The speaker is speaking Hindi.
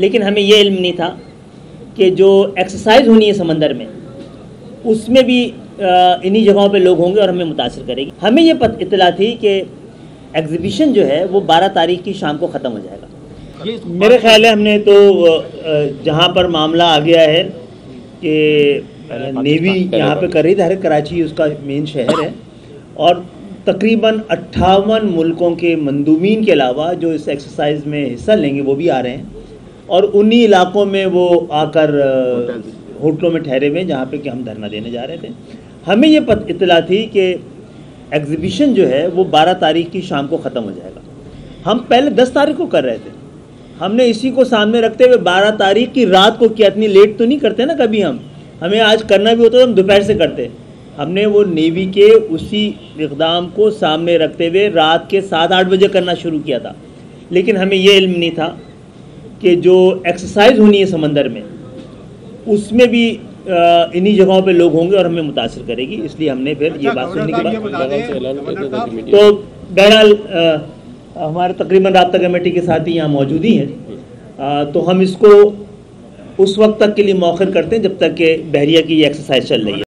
लेकिन हमें ये इल्म नहीं था कि जो एक्सरसाइज होनी है समंदर में उसमें भी इन्हीं जगहों पे लोग होंगे और हमें मुतासिर करेगी। हमें ये इत्तला थी कि एग्जीबिशन जो है वो 12 तारीख की शाम को ख़त्म हो जाएगा। मेरे ख्याल है हमने तो जहाँ पर मामला आ गया है कि नेवी यहाँ पे कर रही थी, कराची उसका मेन शहर है और तकरीबन 58 मुल्कों के मंदूबीन के अलावा जो इस एक्सरसाइज में हिस्सा लेंगे वो भी आ रहे हैं और उन्हीं इलाकों में वो आकर होटलों में ठहरे हुए जहाँ पे कि हम धरना देने जा रहे थे। हमें ये इत्तला थी कि एग्जीबिशन जो है वो 12 तारीख की शाम को ख़त्म हो जाएगा। हम पहले 10 तारीख को कर रहे थे, हमने इसी को सामने रखते हुए 12 तारीख की रात को किया। इतनी लेट तो नहीं करते ना कभी हमें आज करना भी होता तो हम दोपहर से करते। हमने वो नेवी के उसी इक़दाम को सामने रखते हुए रात के 7-8 बजे करना शुरू किया था। लेकिन हमें ये इल्म नहीं था कि जो एक्सरसाइज होनी है समंदर में उसमें भी इन्हीं जगहों पे लोग होंगे और हमें मुतासिर करेगी, इसलिए हमने फिर ये बात सुनने के बाद तो बहरहाल हमारे तकरीबन राब्ता कमेटी के साथ ही यहाँ मौजूद ही हैं, तो हम इसको उस वक्त तक के लिए मौखर करते हैं जब तक कि बहरिया की ये एक्सरसाइज चल रही है।